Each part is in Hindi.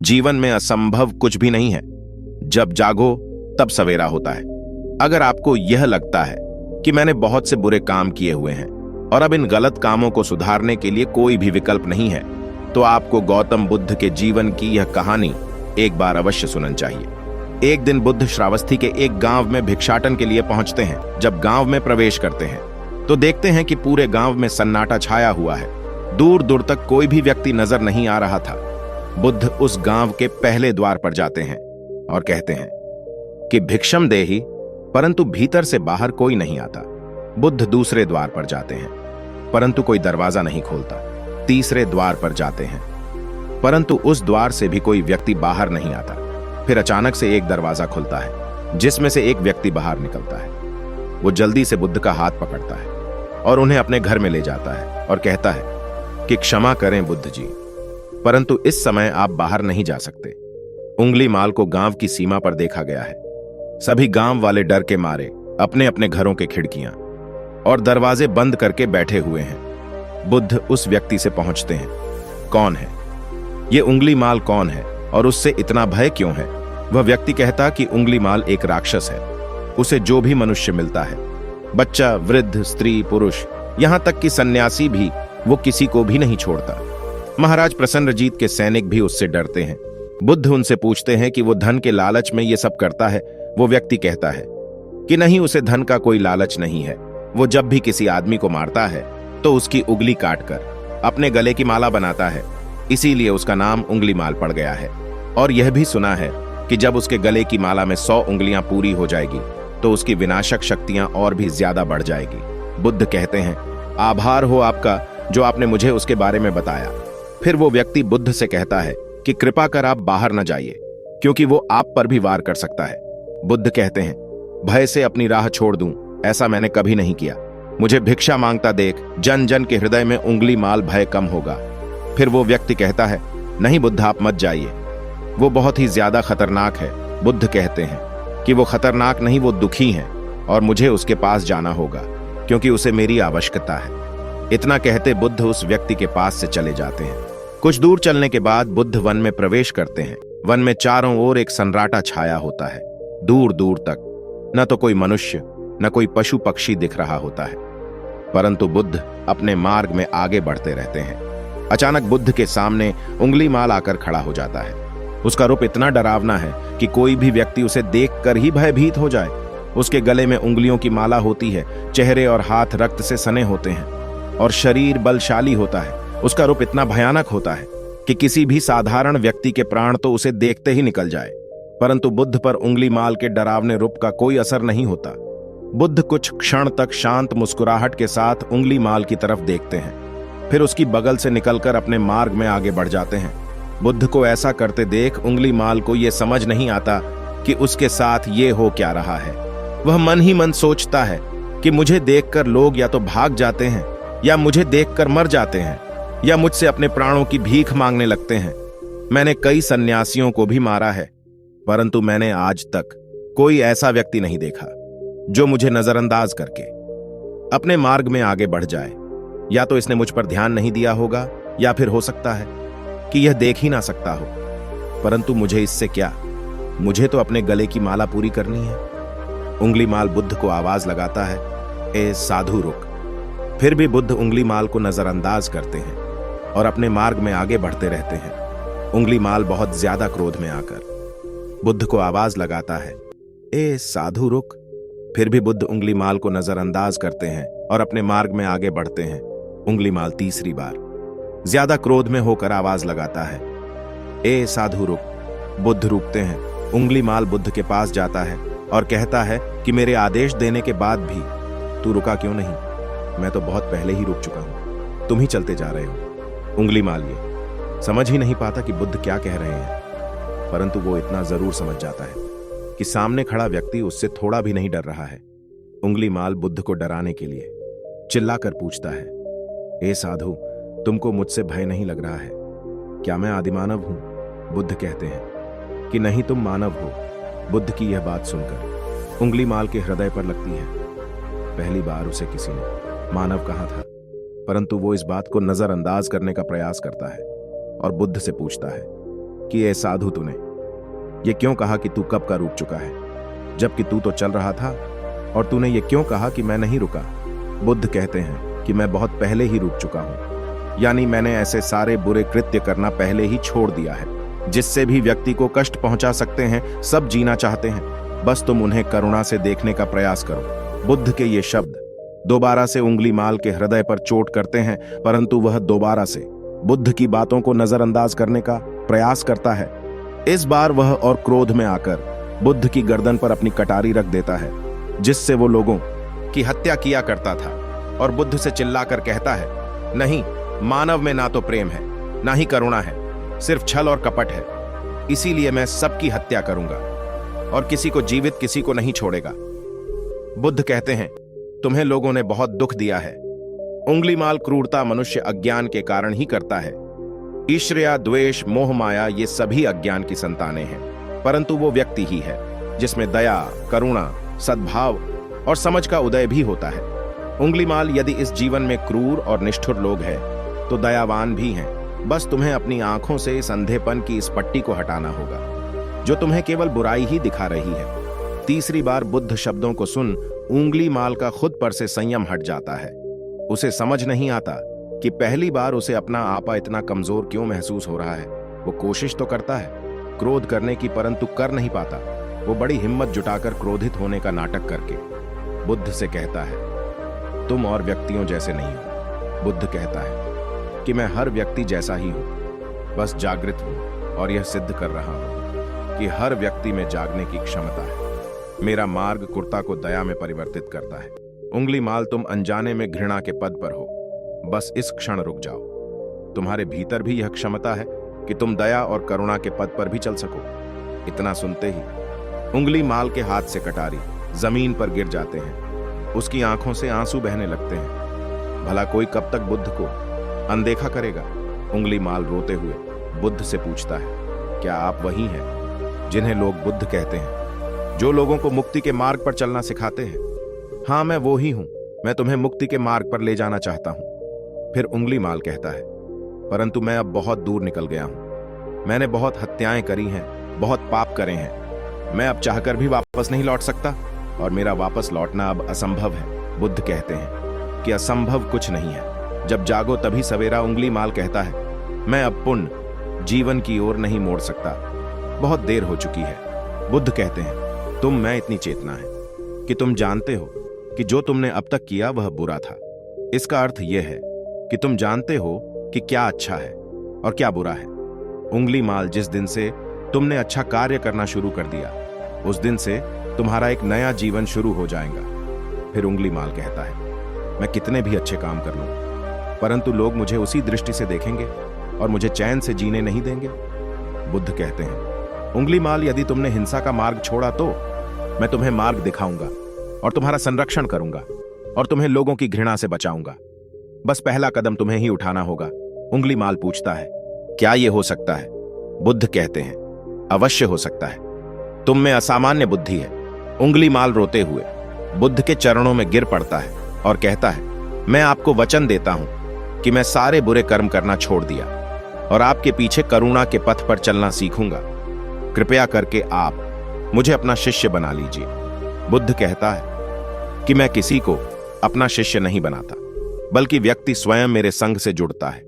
जीवन में असंभव कुछ भी नहीं है। जब जागो तब सवेरा होता है। अगर आपको यह लगता है कि मैंने बहुत से बुरे काम किए हुए हैं और अब इन गलत कामों को सुधारने के लिए कोई भी विकल्प नहीं है, तो आपको गौतम बुद्ध के जीवन की यह कहानी एक बार अवश्य सुननी चाहिए। एक दिन बुद्ध श्रावस्ती के एक गांव में भिक्षाटन के लिए पहुंचते हैं। जब गांव में प्रवेश करते हैं तो देखते हैं कि पूरे गांव में सन्नाटा छाया हुआ है। दूर दूर तक कोई भी व्यक्ति नजर नहीं आ रहा था। बुद्ध उस गांव के पहले द्वार पर जाते हैं और कहते हैं कि भिक्षम देहि, परंतु भीतर से बाहर कोई नहीं आता। बुद्ध दूसरे द्वार पर जाते हैं, परंतु कोई दरवाजा नहीं खोलता। तीसरे द्वार पर जाते हैं, परंतु उस द्वार से भी कोई व्यक्ति बाहर नहीं आता। फिर अचानक से एक दरवाजा खुलता है, जिसमें से एक व्यक्ति बाहर निकलता है। वो जल्दी से बुद्ध का हाथ पकड़ता है और उन्हें अपने घर में ले जाता है और कहता है कि क्षमा करें बुद्ध जी, परंतु इस समय आप बाहर नहीं जा सकते। उंगलीमाल को गांव की सीमा पर देखा गया है। सभी गांव वाले डर के मारे अपने अपने घरों के खिड़कियां और दरवाजे बंद करके बैठे हुए हैं। बुद्ध उस व्यक्ति से पहुंचते हैं। कौन है ये उंगलीमाल? कौन है और उससे इतना भय क्यों है? वह व्यक्ति कहता कि उंगलीमाल एक राक्षस है। उसे जो भी मनुष्य मिलता है, बच्चा, वृद्ध, स्त्री, पुरुष, यहां तक कि सन्यासी भी, वो किसी को भी नहीं छोड़ता। महाराज प्रसन्नजीत के सैनिक भी उससे डरते हैं। बुद्ध उनसे पूछते हैं कि वो धन के लालच में ये सब करता है। वो व्यक्ति कहता है कि नहीं, उसे धन का कोई लालच नहीं है। वो जब भी किसी आदमी को मारता है तो उसकी उंगली काटकर अपने गले की माला बनाता है, इसीलिए उसका नाम उंगलीमाल पड़ गया है। और यह भी सुना है कि जब उसके गले की माला में 100 उंगलियां पूरी हो जाएगी तो उसकी विनाशक शक्तियां और भी ज्यादा बढ़ जाएगी। बुद्ध कहते हैं, आभार हो आपका जो आपने मुझे उसके बारे में बताया। फिर वो व्यक्ति बुद्ध से कहता है कि कृपा कर आप बाहर न जाइए, क्योंकि वो आप पर भी वार कर सकता है। बुद्ध कहते हैं, भय से अपनी राह छोड़ दूं, ऐसा मैंने कभी नहीं किया। मुझे भिक्षा मांगता देख जन जन के हृदय में उंगलीमाल भय कम होगा। फिर वो व्यक्ति कहता है, नहीं बुद्ध, आप मत जाइए, वो बहुत ही ज्यादा खतरनाक है। बुद्ध कहते हैं कि वो खतरनाक नहीं, वो दुखी है और मुझे उसके पास जाना होगा, क्योंकि उसे मेरी आवश्यकता है। इतना कहते बुद्ध उस व्यक्ति के पास से चले जाते हैं। कुछ दूर चलने के बाद बुद्ध वन में प्रवेश करते हैं। वन में चारों ओर एक सन्नाटा छाया होता है। दूर दूर तक न तो कोई मनुष्य न कोई पशु पक्षी दिख रहा होता है, परंतु बुद्ध अपने मार्ग में आगे बढ़ते रहते हैं। अचानक बुद्ध के सामने उंगलीमाल आकर खड़ा हो जाता है। उसका रूप इतना डरावना है कि कोई भी व्यक्ति उसे देखकर ही भयभीत हो जाए। उसके गले में उंगलियों की माला होती है, चेहरे और हाथ रक्त से सने होते हैं और शरीर बलशाली होता है। उसका रूप इतना भयानक होता है कि किसी भी साधारण व्यक्ति के प्राण तो उसे देखते ही निकल जाए, परंतु बुद्ध पर उंगलीमाल के डरावने रूप का कोई असर नहीं होता। बुद्ध कुछ क्षण तक शांत मुस्कुराहट के साथ उंगलीमाल की तरफ देखते हैं, फिर उसकी बगल से निकलकर अपने मार्ग में आगे बढ़ जाते हैं। बुद्ध को ऐसा करते देख उंगलीमाल को यह समझ नहीं आता कि उसके साथ ये हो क्या रहा है। वह मन ही मन सोचता है कि मुझे देखकर लोग या तो भाग जाते हैं या मुझे देखकर मर जाते हैं या मुझसे अपने प्राणों की भीख मांगने लगते हैं। मैंने कई सन्यासियों को भी मारा है, परंतु मैंने आज तक कोई ऐसा व्यक्ति नहीं देखा जो मुझे नजरअंदाज करके अपने मार्ग में आगे बढ़ जाए। या तो इसने मुझ पर ध्यान नहीं दिया होगा, या फिर हो सकता है कि यह देख ही ना सकता हो। परंतु मुझे इससे क्या, मुझे तो अपने गले की माला पूरी करनी है। उंगलीमाल बुद्ध को आवाज लगाता है, ए साधु रुक। फिर भी बुद्ध उंगलीमाल को नजरअंदाज करते हैं और अपने मार्ग में आगे बढ़ते रहते हैं। उंगलीमाल बहुत ज्यादा क्रोध में आकर बुद्ध को आवाज लगाता है, ए साधु रुक। फिर भी बुद्ध उंगलीमाल को नजरअंदाज करते हैं और अपने मार्ग में आगे बढ़ते हैं। उंगलीमाल तीसरी बार ज्यादा क्रोध में होकर आवाज लगाता है, ए साधु रुक। बुद्ध रुकते हैं। उंगलीमाल बुद्ध के पास जाता है और कहता है कि मेरे आदेश देने के बाद भी तू रुका क्यों नहीं? मैं तो बहुत पहले ही रुक चुका हूं, तुम ही चलते जा रहे हो। उंगलीमाल ये समझ ही नहीं पाता कि बुद्ध क्या कह रहे हैं, परंतु वो इतना जरूर समझ जाता है कि सामने खड़ा व्यक्ति उससे थोड़ा भी नहीं डर रहा है। उंगलीमाल बुद्ध को डराने के लिए चिल्लाकर पूछता है, ए साधु, तुमको मुझसे भय नहीं लग रहा है? क्या मैं आदिमानव हूं? बुद्ध कहते हैं कि नहीं, तुम मानव हो। बुद्ध की यह बात सुनकर उंगलीमाल के हृदय पर लगती है। पहली बार उसे किसी ने मानव कहा था, परंतु वो इस बात को नजरअंदाज करने का प्रयास करता है और बुद्ध से पूछता है कि ये साधु तूने ये क्यों कहा कि तू कब का रुक चुका है, जबकि तू तो चल रहा था, और तूने ये क्यों कहा कि मैं नहीं रुका। बुद्ध कहते हैं कि मैं बहुत पहले ही रुक चुका हूं, यानी मैंने ऐसे सारे बुरे कृत्य करना पहले ही छोड़ दिया है जिससे भी व्यक्ति को कष्ट पहुंचा सकते हैं। सब जीना चाहते हैं, बस तुम उन्हें करुणा से देखने का प्रयास करो। बुद्ध के ये शब्द दोबारा से उंगलीमाल के हृदय पर चोट करते हैं, परंतु वह दोबारा से बुद्ध की बातों को नजरअंदाज करने का प्रयास करता है। इस बार वह और क्रोध में आकर बुद्ध की गर्दन पर अपनी कटारी रख देता है, जिससे वो लोगों की हत्या किया करता था, और बुद्ध से चिल्लाकर कहता है, नहीं, मानव में ना तो प्रेम है ना ही करुणा है, सिर्फ छल और कपट है। इसीलिए मैं सबकी हत्या करूंगा और किसी को जीवित किसी को नहीं छोड़ेगा। बुद्ध कहते हैं, तुम्हें लोगों ने बहुत दुख दिया है। उंगलीमाल क्रूरता मनुष्य अज्ञान के कारण ही करता है। ईर्ष्या, द्वेष, मोह, माया ये सभी अज्ञान की संतानें हैं, परंतु वो व्यक्ति ही है जिसमें दया, करुणा, सद्भाव और समझ का उदय भी होता है। उंगलीमाल यदि इस जीवन में क्रूर और निष्ठुर लोग हैं तो दयावान भी हैं। बस तुम्हें अपनी आंखों से इस अंधेपन की इस पट्टी को हटाना होगा जो तुम्हें केवल बुराई ही दिखा रही है। तीसरी बार बुद्ध शब्दों को सुन उंगलीमाल का खुद पर से संयम हट जाता है। उसे समझ नहीं आता कि पहली बार उसे अपना आपा इतना कमजोर क्यों महसूस हो रहा है। वो कोशिश तो करता है क्रोध करने की, परंतु कर नहीं पाता। वो बड़ी हिम्मत जुटाकर क्रोधित होने का नाटक करके बुद्ध से कहता है, तुम और व्यक्तियों जैसे नहीं हो। बुद्ध कहता है कि मैं हर व्यक्ति जैसा ही हूं, बस जागृत हूं और यह सिद्ध कर रहा हूं कि हर व्यक्ति में जागने की क्षमता है। मेरा मार्ग कुर्ता को दया में परिवर्तित करता है। उंगलीमाल, तुम अनजाने में घृणा के पद पर हो, बस इस क्षण रुक जाओ। तुम्हारे भीतर भी यह क्षमता है कि तुम दया और करुणा के पद पर भी चल सको। इतना सुनते ही उंगलीमाल के हाथ से कटारी जमीन पर गिर जाते हैं। उसकी आंखों से आंसू बहने लगते हैं। भला कोई कब तक बुद्ध को अनदेखा करेगा। उंगलीमाल रोते हुए बुद्ध से पूछता है, क्या आप वही हैं जिन्हें लोग बुद्ध कहते हैं, जो लोगों को मुक्ति के मार्ग पर चलना सिखाते हैं? हाँ, मैं वो ही हूं। मैं तुम्हें मुक्ति के मार्ग पर ले जाना चाहता हूं। फिर उंगलीमाल कहता है, परंतु मैं अब बहुत दूर निकल गया हूं। मैंने बहुत हत्याएं करी हैं, बहुत पाप करे हैं। मैं अब चाहकर भी वापस नहीं लौट सकता और मेरा वापस लौटना अब असंभव है। बुद्ध कहते हैं कि असंभव कुछ नहीं है, जब जागो तभी सवेरा। उंगलीमाल कहता है, मैं अब पुनः जीवन की ओर नहीं मोड़ सकता, बहुत देर हो चुकी है। बुद्ध कहते हैं, तुम में इतनी चेतना है कि तुम जानते हो कि जो तुमने अब तक किया वह बुरा था। इसका अर्थ यह है कि तुम जानते हो कि क्या अच्छा है और क्या बुरा है। उंगलीमाल, जिस दिन से तुमने अच्छा कार्य करना शुरू कर दिया, उस दिन से तुम्हारा एक नया जीवन शुरू हो जाएगा। फिर उंगलीमाल कहता है, मैं कितने भी अच्छे काम कर लूं, परंतु लोग मुझे उसी दृष्टि से देखेंगे और मुझे चैन से जीने नहीं देंगे। बुद्ध कहते हैं, उंगलीमाल, यदि तुमने हिंसा का मार्ग छोड़ा तो मैं तुम्हें मार्ग दिखाऊंगा और तुम्हारा संरक्षण करूंगा और तुम्हें लोगों की घृणा से बचाऊंगा। बस पहला कदम तुम्हें ही उठाना होगा। उंगलीमाल पूछता है, क्या यह हो सकता है? बुद्ध कहते हैं, अवश्य हो सकता है। तुम में असामान्य बुद्धि है। उंगलीमाल रोते हुए बुद्ध के चरणों में गिर पड़ता है और कहता है, मैं आपको वचन देता हूं कि मैं सारे बुरे कर्म करना छोड़ दिया और आपके पीछे करुणा के पथ पर चलना सीखूंगा। कृपया करके आप मुझे अपना शिष्य बना लीजिए। बुद्ध कहता है कि मैं किसी को अपना शिष्य नहीं बनाता, बल्कि व्यक्ति स्वयं मेरे संग से जुड़ता है।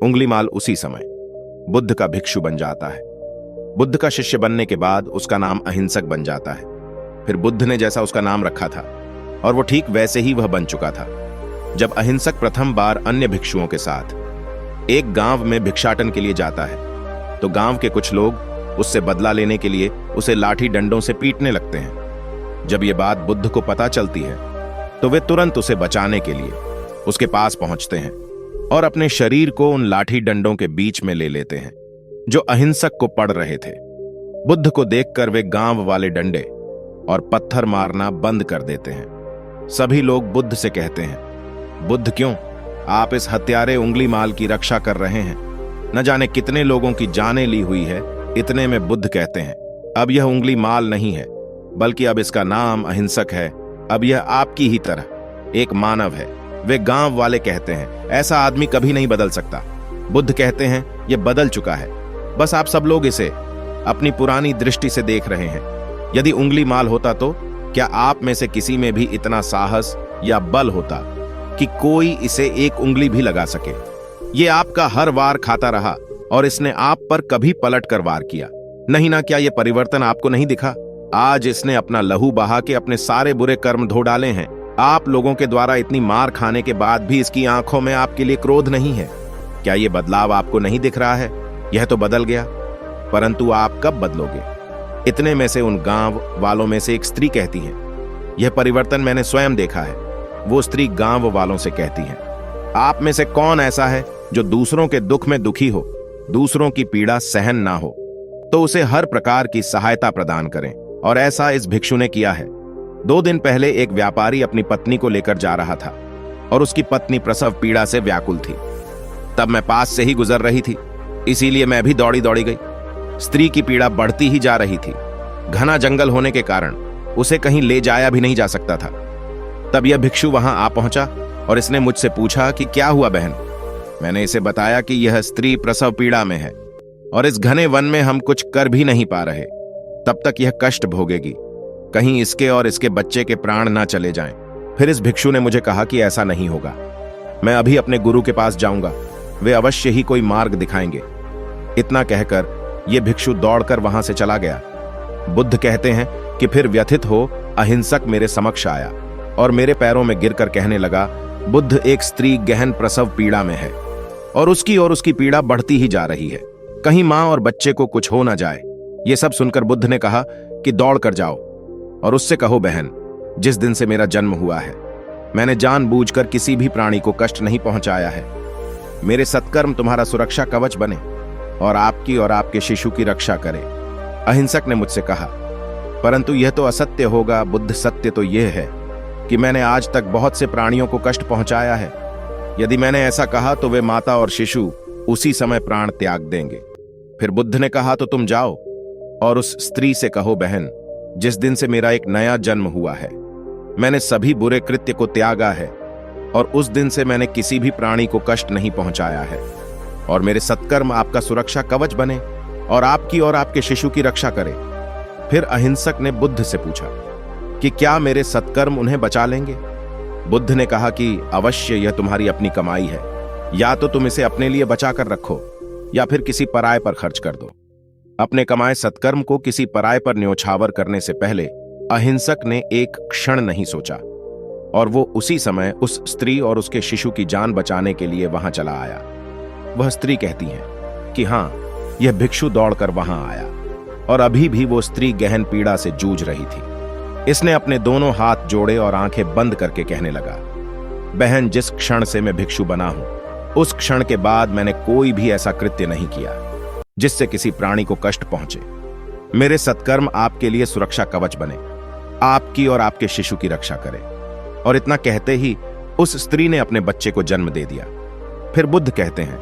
उंगलीमाल उसी समय बुद्ध का भिक्षु बन जाता है। बुद्ध का शिष्य बनने के बाद उसका नाम अहिंसक बन जाता है। फिर बुद्ध ने जैसा उसका नाम रखा था और वो ठीक वैसे ही वह बन चुका था। जब अहिंसक प्रथम बार अन्य भिक्षुओं के साथ एक गांव में भिक्षाटन के लिए जाता है तो गांव के कुछ लोग उससे बदला लेने के लिए उसे लाठी डंडों से पीटने लगते हैं। जब ये बात बुद्ध को पता चलती है तो वे तुरंत उसे बचाने के लिए उसके पास पहुंचते हैं और अपने शरीर को उन लाठी डंडों के बीच में ले लेते हैं जो अहिंसक को पड़ रहे थे। बुद्ध को देखकर वे गांव वाले डंडे और पत्थर मारना बंद कर देते हैं। सभी लोग बुद्ध से कहते हैं, बुद्ध, क्यों आप इस हत्यारे उंगलीमाल की रक्षा कर रहे हैं? न जाने कितने लोगों की जानें ली हुई है। इतने में बुद्ध कहते हैं, अब यह उंगलीमाल नहीं है, बल्कि अब इसका नाम अहिंसक है। अब यह आपकी ही तरह एक मानव है। वे गांव वाले कहते हैं, ऐसा आदमी कभी नहीं बदल सकता। बुद्ध कहते हैं, यह बदल चुका है। बस आप सब लोग इसे अपनी पुरानी दृष्टि से देख रहे हैं। यदि उंगली माल होता तो क्या आप में से किसी में भी इतना साहस या बल होता कि कोई इसे एक उंगली भी लगा सके? ये आपका हर वार खाता रहा और इसने आप पर कभी पलट कर वार किया नहीं ना? क्या ये परिवर्तन आपको नहीं दिखा? आज इसने अपना लहू बहा के अपने सारे बुरे कर्म धो डाले हैं। आप लोगों के द्वारा इतनी मार खाने के बाद भी इसकी आंखों में आपके लिए क्रोध नहीं है। क्या ये बदलाव आपको नहीं दिख रहा है? यह तो बदल गया, परंतु आप कब बदलोगे? इतने में से उन गांव वालों में से एक स्त्री कहती है, यह परिवर्तन मैंने स्वयं देखा है। वो स्त्री गांव वालों से कहती है, आप में से कौन ऐसा है जो दूसरों के दुख में दुखी हो, दूसरों की पीड़ा सहन ना हो, तो उसे हर प्रकार की सहायता प्रदान करें। और ऐसा इस भिक्षु ने किया है। 2 दिन पहले एक व्यापारी अपनी पत्नी को लेकर जा रहा था और उसकी पत्नी प्रसव पीड़ा से व्याकुल थी। तब मैं पास से ही गुजर रही थी, इसीलिए मैं भी दौड़ी दौड़ी गई। स्त्री की पीड़ा बढ़ती ही जा रही थी। घना जंगल होने के कारण उसे कहीं ले जाया भी नहीं जा सकता था। तब यह भिक्षु वहां आ पहुंचा और इसने मुझसे पूछा कि क्या हुआ बहन। मैंने इसे बताया कि यह स्त्री प्रसव पीड़ा में है और इस घने वन में हम कुछ कर भी नहीं पा रहे। तब तक यह कष्ट भोगेगी, कहीं इसके और इसके बच्चे के प्राण ना चले जाएं। फिर इस भिक्षु ने मुझे कहा कि ऐसा नहीं होगा, मैं अभी अपने गुरु के पास जाऊंगा, वे अवश्य ही कोई मार्ग दिखाएंगे। इतना कहकर यह भिक्षु दौड़कर वहां से चला गया। बुद्ध कहते हैं कि फिर व्यथित हो अहिंसक मेरे समक्ष आया और मेरे पैरों में गिरकर कहने लगा, बुद्ध, एक स्त्री गहन प्रसव पीड़ा में है और उसकी पीड़ा बढ़ती ही जा रही है। कहीं मां और बच्चे को कुछ हो ना जाए। ये सब सुनकर बुद्ध ने कहा कि दौड़ कर जाओ और उससे कहो, बहन, जिस दिन से मेरा जन्म हुआ है मैंने जानबूझकर किसी भी प्राणी को कष्ट नहीं पहुंचाया है। मेरे सत्कर्म तुम्हारा सुरक्षा कवच बने और आपके शिशु की रक्षा करे। अहिंसक ने मुझसे कहा, परंतु यह तो असत्य होगा बुद्ध। सत्य तो यह है कि मैंने आज तक बहुत से प्राणियों को कष्ट पहुंचाया है। यदि मैंने ऐसा कहा तो वे माता और शिशु उसी समय प्राण त्याग देंगे। फिर बुद्ध ने कहा, तो तुम जाओ और उस स्त्री से कहो, बहन, जिस दिन से मेरा एक नया जन्म हुआ है मैंने सभी बुरे कृत्य को त्यागा है और उस दिन से मैंने किसी भी प्राणी को कष्ट नहीं पहुंचाया है और मेरे सत्कर्म आपका सुरक्षा कवच बने और आपके शिशु की रक्षा करे। फिर अहिंसक ने बुद्ध से पूछा कि क्या मेरे सत्कर्म उन्हें बचा लेंगे? बुद्ध ने कहा कि अवश्य, यह तुम्हारी अपनी कमाई है। या तो तुम इसे अपने लिए बचा कर रखो या फिर किसी पराये पर खर्च कर दो। अपने कमाए सत्कर्म को किसी पराये पर न्योछावर करने से पहले अहिंसक ने एक क्षण नहीं सोचा और वो उसी समय उस स्त्री और उसके शिशु की जान बचाने के लिए वहां चला आया। वह स्त्री कहती है कि हां, यह भिक्षु दौड़कर वहां आया और अभी भी वो स्त्री गहन पीड़ा से जूझ रही थी। इसने अपने दोनों हाथ जोड़े और आंखें बंद करके कहने लगा, बहन, जिस क्षण से मैं भिक्षु बना हूं उस क्षण के बाद मैंने कोई भी ऐसा कृत्य नहीं किया जिससे किसी प्राणी को कष्ट पहुंचे। मेरे सत्कर्म आपके लिए सुरक्षा कवच बने, आपकी और आपके शिशु की रक्षा करे। और इतना कहते ही उस स्त्री ने अपने बच्चे को जन्म दे दिया। फिर बुद्ध कहते हैं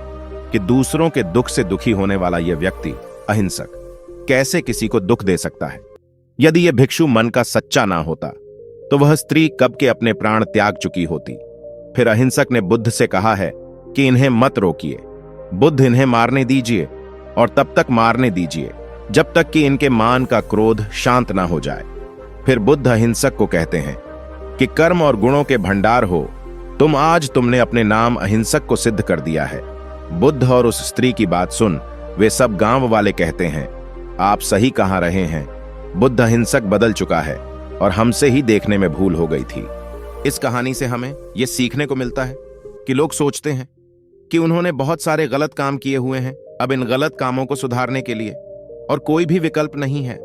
कि दूसरों के दुख से दुखी होने वाला यह व्यक्ति अहिंसक कैसे किसी को दुख दे सकता है? यदि यह भिक्षु मन का सच्चा ना होता तो वह स्त्री कब के अपने प्राण त्याग चुकी होती। फिर अहिंसक ने बुद्ध से कहा है कि इन्हें मत रोकिए, बुद्ध, इन्हें मारने दीजिए और तब तक मारने दीजिए जब तक कि इनके मान का क्रोध शांत ना हो जाए। फिर बुद्ध अहिंसक को कहते हैं कि कर्म और गुणों के भंडार हो तुम, आज तुमने अपने नाम अहिंसक को सिद्ध कर दिया है। बुद्ध और उस स्त्री की बात सुन वे सब गांव वाले कहते हैं, आप सही कहाँ रहे हैं, बुद्ध अहिंसक बदल चुका है और हमसे ही देखने में भूल हो गई थी। इस कहानी से हमें यह सीखने को मिलता है कि लोग सोचते हैं कि उन्होंने बहुत सारे गलत काम किए हुए हैं अब इन गलत कामों को सुधारने के लिए और कोई भी विकल्प नहीं है।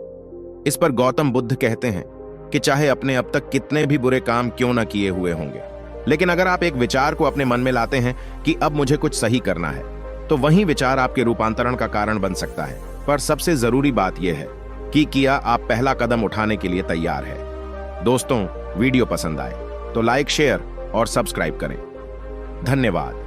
इस पर गौतम बुद्ध कहते हैं कि चाहे अपने अब तक कितने भी बुरे काम क्यों ना किए हुए होंगे, लेकिन अगर आप एक विचार को अपने मन में लाते हैं कि अब मुझे कुछ सही करना है, तो वही विचार आपके रूपांतरण का कारण बन सकता है। पर सबसे जरूरी बात यह है कि क्या आप पहला कदम उठाने के लिए तैयार है। दोस्तों, वीडियो पसंद आए तो लाइक, शेयर और सब्सक्राइब करें। धन्यवाद।